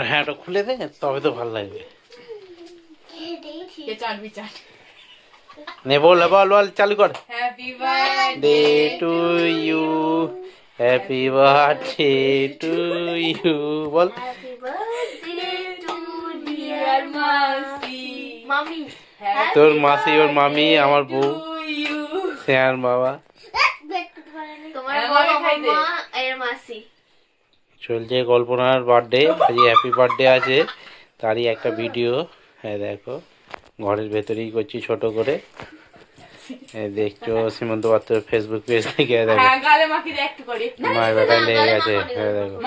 হ্যাঁ ওটা খুলে দে, তবে তো ভালো লাগবে। নে বল বল বল, চালু কর। Happy birthday to you, happy birthday to you, বল। তোর মাসি ওর মামি, আমার বউ, শ্যার বাবা, চলছে কল্পনার বার্থডে। আজ হ্যাপি বার্থডে আছে, তারই একটা ভিডিও। হ্যাঁ দেখো, ঘরের ভেতরেই করছি ছোট করে। দেখছো সীমন্ত পাত্র ফেসবুক পেজ থেকে। দেখো মায়ের বেটায় লেগে গেছে। হ্যাঁ দেখো,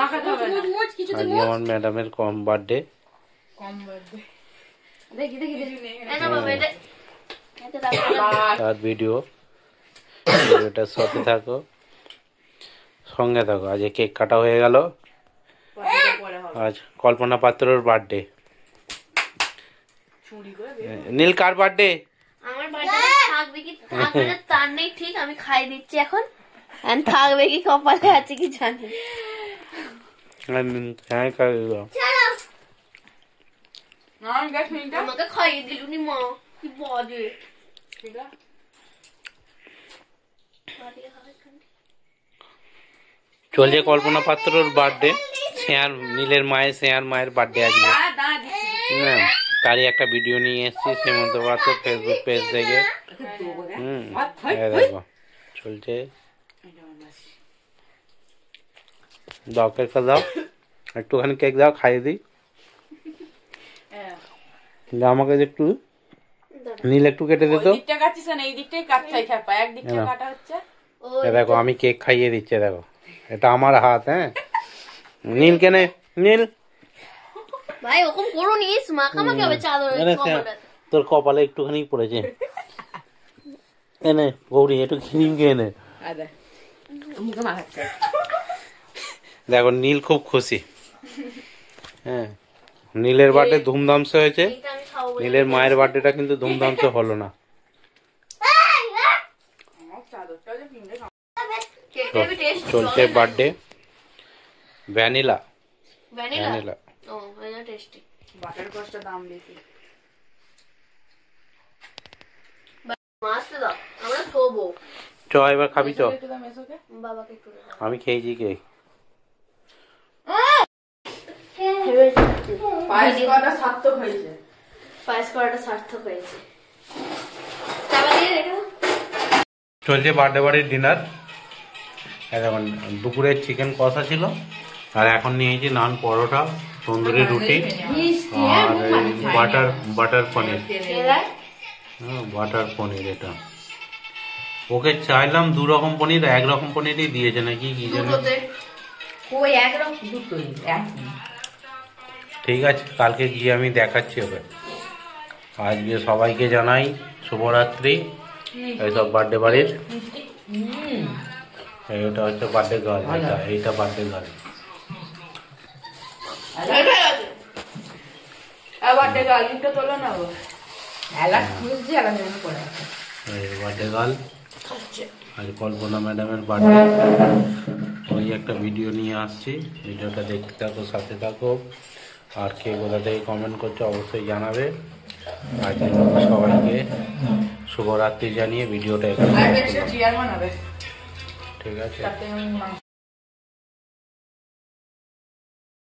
আজ আমার ম্যাডামের কম বার্থডে। তার ভিডিওটার সাথে থাকো, সঙ্গে থাকো। আজ কেক কাটা হয়ে গেল। আজ কল্পনা পাত্রর বার্থডে। নীল কার বার্থডে? আমার বার্থডে থাকবে কি থাকবে না তার নেই ঠিক, আমি খাই দিচ্ছি এখন। আর থাকবে কি কপালে আছে কি জানি। হ্যাঁ খাই দাও। আমাকে খাইয়ে দিলুনি মা, কি বাজে। চলছে কল্পনা পাত্রর বার্থডে। শ্রেয়ার, নীলের মায়ের, শ্রেয়ার মায়ের বার্থডে আজকে। হ্যাঁ, তারই একটা ভিডিও নিয়ে এসেছি সীমন্ত পাত্র ফেসবুক পেজ থেকে। দেখো চলছে। দাও কেকটা দাও, একটুখানি কেক দাও, খাইয়ে দিই। আমাকে একটু নীল একটু কেটে দিত। দেখো আমি কেক খাইয়ে দিচ্ছে, দেখো এটা আমার হাত। হ্যাঁ নীল কেনে, নীল ভাই ওরকম করো নিস, মাখামাখি হবে চাদরে। তোর কপালে একটুখানি পড়েছে। এনে গৌরী একটু ক্রিম খেয়ে নে। দেখো নীল খুব খুশি। হ্যাঁ, নীলের বার্থডে ধুমধামসে হয়েছে। নীলের মায়ের বার্থডেটা কিন্তু ধুমধামসে হলো না। চলছে বার্থডে ভ্যানিলা। ভ্যানিলা ও এটা টেস্টি। বাটার কস্টটা দাম বেশি। মাছটা দাও, আমরা শোবো। চ এবার খাবি চ। বাবাকে একটু আমি খেয়েছি কেক। পায়েস করাটা সার্থক হয়েছে। পায়েস করাটা সার্থক হয়েছে। চলছে বার্থডে বাড়ির ডিনার। এখন দুপুরের চিকেন কষা ছিল, আর এখন নিয়েছি নান, পরোটা, তন্দুরি রুটি আর বাটার পনির। বাটার পনির এটা ওকে চাইলাম 2 রকম পনির, 1 রকম পনিরই দিয়েছে নাকি কি জানি। ঠিক আছে, কালকে গিয়ে আমি দেখাচ্ছি ওকে। আজকে সবাইকে জানাই শুভরাত্রি। এইসব বার্থডে বাড়ির, এইটা হচ্ছে বার্থডে গার্ল, এইটা বার্থডে গার্ল। বার্থডে গার্লটা তোলো না গো। Birthday girl. আজ কল্পনা ম্যাডামের বার্থডে। ওই একটা ভিডিও নিয়ে আসছি, ভিডিওটা দেখতে থাকো, সাথে থাকো। আর কে কোথা থেকে কমেন্ট করছো অবশ্যই জানাবে। আজ সবাইকে শুভরাত্রি জানিয়ে ভিডিওটা এখানে। ঠিক আছে।